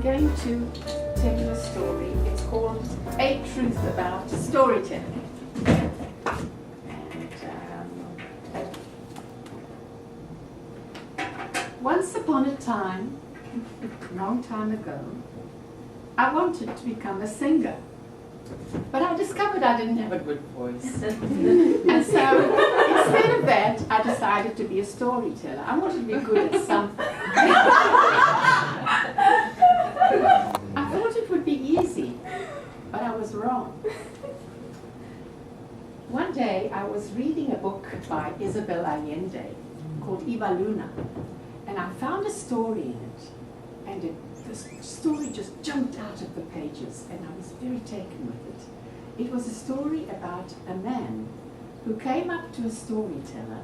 I'm going to tell you a story. It's called 8 Truths About Storytelling. And once upon a time, a long time ago, I wanted to become a singer. But I discovered I didn't have a good voice. And so instead of that, I decided to be a storyteller. I wanted to be good at something. I thought it would be easy, but I was wrong. One day I was reading a book by Isabel Allende called Eva Luna, and I found a story in it, and the story just jumped out of the pages, and I was very taken with it. It was a story about a man who came up to a storyteller.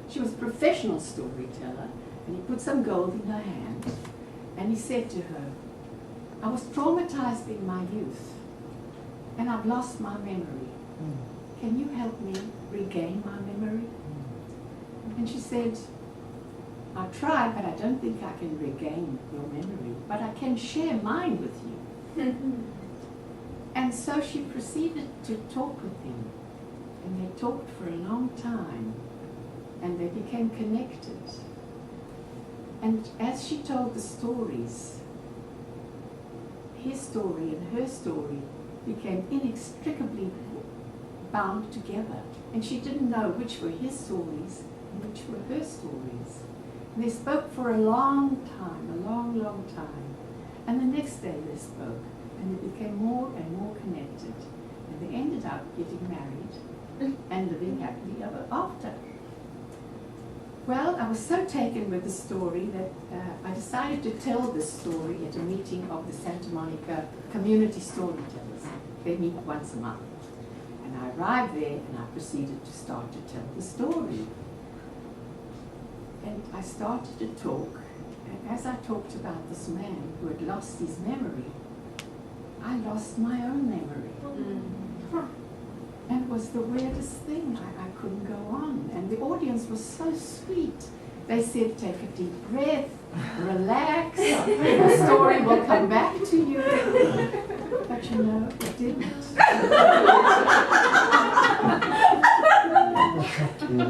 She was a professional storyteller, and he put some gold in her hand, and he said to her, "I was traumatized in my youth, and I've lost my memory. Can you help me regain my memory?" And she said, "I'll try, but I don't think I can regain your memory, but I can share mine with you." And so she proceeded to talk with him, and they talked for a long time, and they became connected. And as she told the stories, his story and her story became inextricably bound together, and she didn't know which were his stories and which were her stories. And they spoke for a long time, a long, long time. And the next day they spoke, and they became more and more connected. And they ended up getting married and living happily ever after. Well, I was so taken with the story that I decided to tell this story at a meeting of the Santa Monica Community Storytellers. They meet once a month. And I arrived there and I proceeded to start to tell the story. And I started to talk, and as I talked about this man who had lost his memory, I lost my own memory. And it was the weirdest thing. I couldn't go on. And the audience was so sweet. They said, "Take a deep breath, relax, the story will come back to you." But you know, it didn't.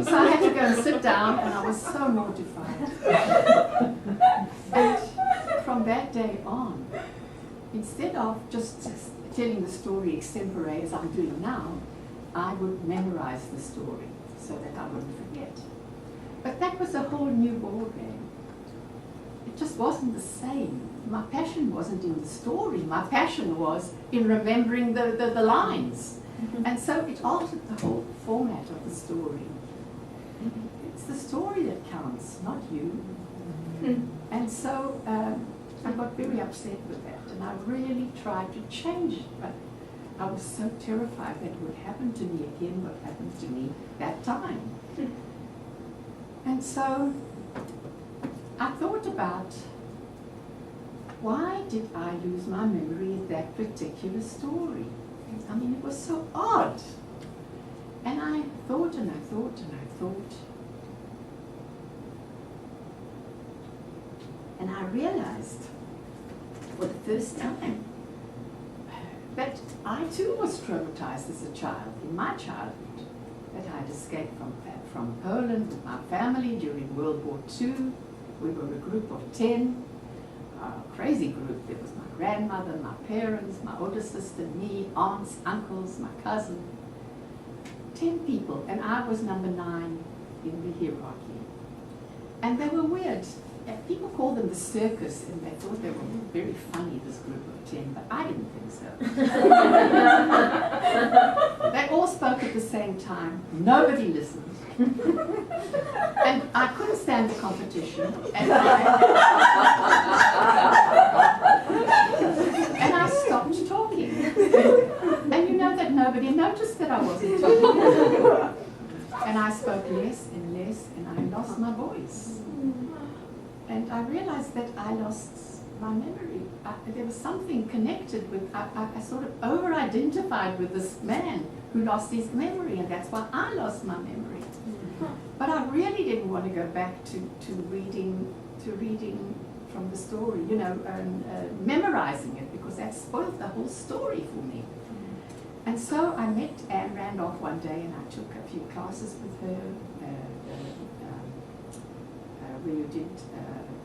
So I had to go and sit down, and I was so mortified. And from that day on, instead of just telling the story extempore as I'm doing now, I would memorize the story so that I wouldn't forget. But that was a whole new ball game. It just wasn't the same. My passion wasn't in the story. My passion was in remembering the lines. And so it altered the whole format of the story. It's the story that counts, not you. And so I got very upset with that, and I really tried to change it, but I was so terrified that it would happen to me again what happened to me that time. And so I thought about, why did I lose my memory in that particular story? I mean, it was so odd. And I thought and I thought and I thought. And I realized for the first time that I too was traumatized as a child, in my childhood, that I had escaped from Poland with my family during World War II. We were a group of 10, a crazy group. There was my grandmother, my parents, my older sister, me, aunts, uncles, my cousin. 10 people, and I was number 9 in the hierarchy. And they were weird. People called them the circus, and they thought they were very funny, this group of 10, but I didn't think so. They all spoke at the same time. Nobody listened. And I couldn't stand the competition. And I stopped talking. And you know that nobody noticed that I wasn't talking. And I spoke less and less, and I lost my voice. And I realized that I lost my memory. There was something connected with, I sort of over-identified with this man who lost his memory, and that's why I lost my memory. But I really didn't want to go back to reading from the story, you know, memorizing it, because that spoiled the whole story for me. And so I met Anne Randolph one day, and I took a few classes with her, where you did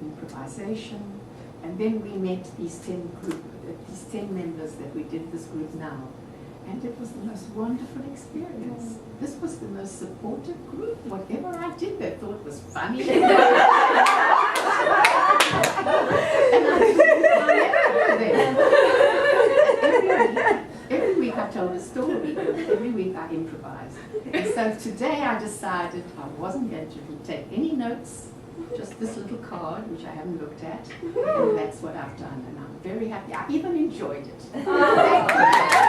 improvisation, and then we met these 10 members that we did this group now, and it was the most wonderful experience. This was the most supportive group. Whatever I did, they thought was funny. And I every week I told a story. Every week I improvised. And so today I decided I wasn't going to take any notes, just this little card, which I haven't looked at, and that's what I've done, and I'm very happy. I even enjoyed it. Thank you.